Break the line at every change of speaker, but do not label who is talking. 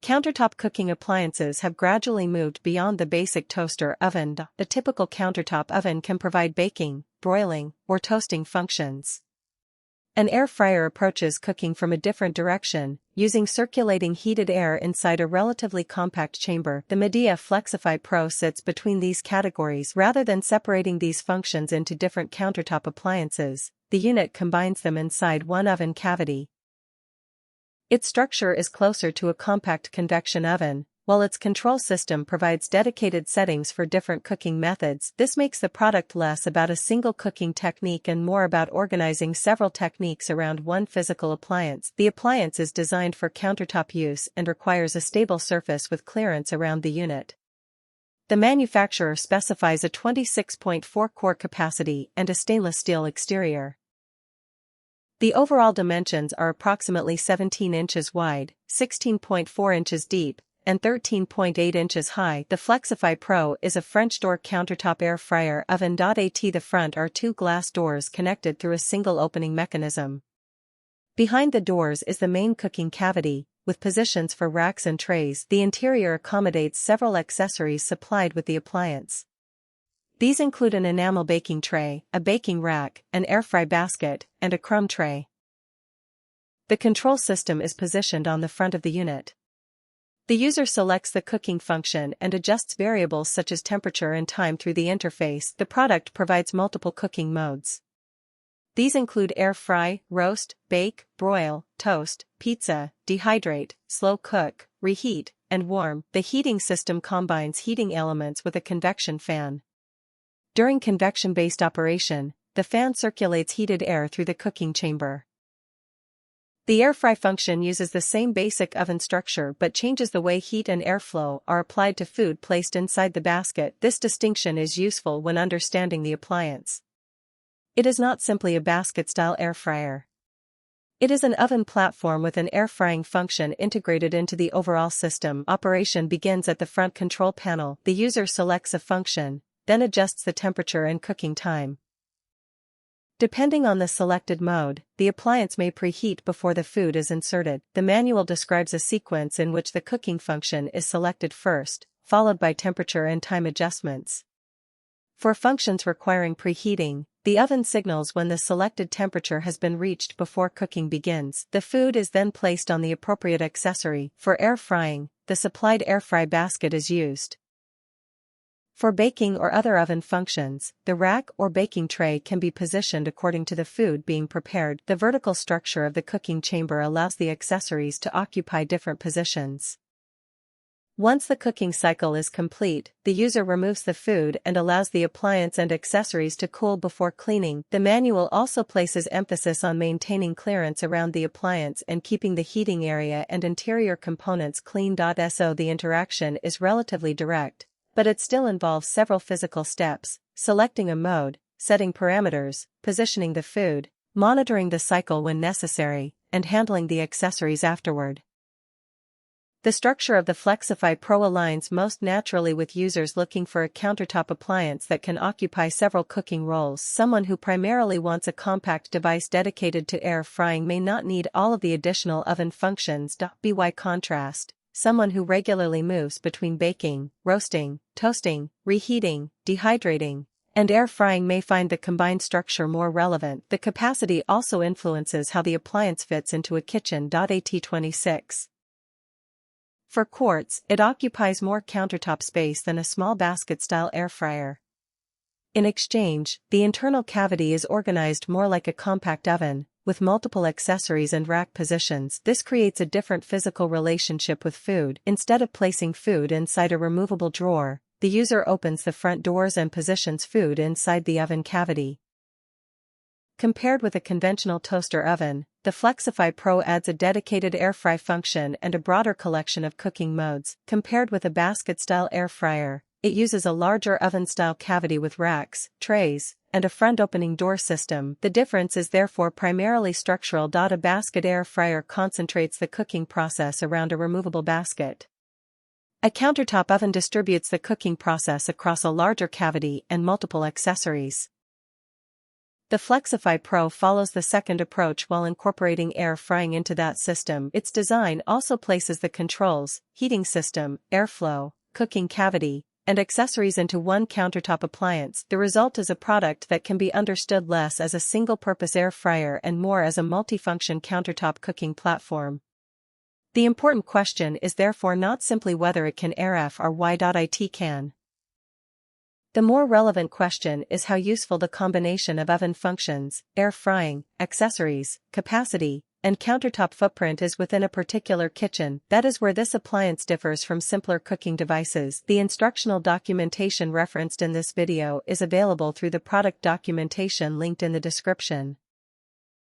Countertop cooking appliances have gradually moved beyond the basic toaster oven. The typical countertop oven can provide baking, broiling, or toasting functions. An air fryer approaches cooking from a different direction, using circulating heated air inside a relatively compact chamber. The Midea Flexify Pro sits between these categories rather than separating these functions into different countertop appliances. The unit combines them inside one oven cavity. Its structure is closer to a compact convection oven, while its control system provides dedicated settings for different cooking methods. This makes the product less about a single cooking technique and more about organizing several techniques around one physical appliance. The appliance is designed for countertop use and requires a stable surface with clearance around the unit. The manufacturer specifies a 26.4 quart capacity and a stainless steel exterior. The overall dimensions are approximately 17 inches wide, 16.4 inches deep, and 13.8 inches high. The Flexify Pro is a French door countertop air fryer oven. At the front are two glass doors connected through a single opening mechanism. Behind the doors is the main cooking cavity, with positions for racks and trays. The interior accommodates several accessories supplied with the appliance. These include an enamel baking tray, a baking rack, an air fry basket, and a crumb tray. The control system is positioned on the front of the unit. The user selects the cooking function and adjusts variables such as temperature and time through the interface. The product provides multiple cooking modes. These include air fry, roast, bake, broil, toast, pizza, dehydrate, slow cook, reheat, and warm. The heating system combines heating elements with a convection fan. During convection-based operation, the fan circulates heated air through the cooking chamber. The air fry function uses the same basic oven structure but changes the way heat and airflow are applied to food placed inside the basket. This distinction is useful when understanding the appliance. It is not simply a basket-style air fryer. It is an oven platform with an air frying function integrated into the overall system. Operation begins at the front control panel. The user selects a function, then adjusts the temperature and cooking time. Depending on the selected mode, the appliance may preheat before the food is inserted. The manual describes a sequence in which the cooking function is selected first, followed by temperature and time adjustments. For functions requiring preheating, the oven signals when the selected temperature has been reached before cooking begins. The food is then placed on the appropriate accessory. For air frying, the supplied air fry basket is used. For baking or other oven functions, the rack or baking tray can be positioned according to the food being prepared. The vertical structure of the cooking chamber allows the accessories to occupy different positions. Once the cooking cycle is complete, the user removes the food and allows the appliance and accessories to cool before cleaning. The manual also places emphasis on maintaining clearance around the appliance and keeping the heating area and interior components clean. So the interaction is relatively direct, but it still involves several physical steps: selecting a mode, setting parameters, positioning the food, monitoring the cycle when necessary, and handling the accessories afterward. The structure of the Flexify Pro aligns most naturally with users looking for a countertop appliance that can occupy several cooking roles. Someone who primarily wants a compact device dedicated to air frying may not need all of the additional oven functions. By contrast, someone who regularly moves between baking, roasting, toasting, reheating, dehydrating, and air frying may find the combined structure more relevant. The capacity also influences how the appliance fits into a kitchen. At26. For quarts, it occupies more countertop space than a small basket-style air fryer. In exchange, the internal cavity is organized more like a compact oven, with multiple accessories and rack positions. This creates a different physical relationship with food. Instead of placing food inside a removable drawer, the user opens the front doors and positions food inside the oven cavity. Compared with a conventional toaster oven, the Flexify Pro adds a dedicated air fry function and a broader collection of cooking modes. Compared with a basket-style air fryer, it uses a larger oven-style cavity with racks, trays, and a front opening door system. The difference is therefore primarily structural. A basket air fryer concentrates the cooking process around a removable basket. A countertop oven distributes the cooking process across a larger cavity and multiple accessories. The Flexify Pro follows the second approach while incorporating air frying into that system. Its design also places the controls, heating system, airflow, cooking cavity, and accessories into one countertop appliance. The result is a product that can be understood less as a single-purpose air fryer and more as a multifunction countertop cooking platform. The important question is therefore not simply whether it can airf or it can. The more relevant question is how useful the combination of oven functions, air frying, accessories, capacity, and countertop footprint is within a particular kitchen. That is where this appliance differs from simpler cooking devices. The instructional documentation referenced in this video is available through the product documentation linked in the description.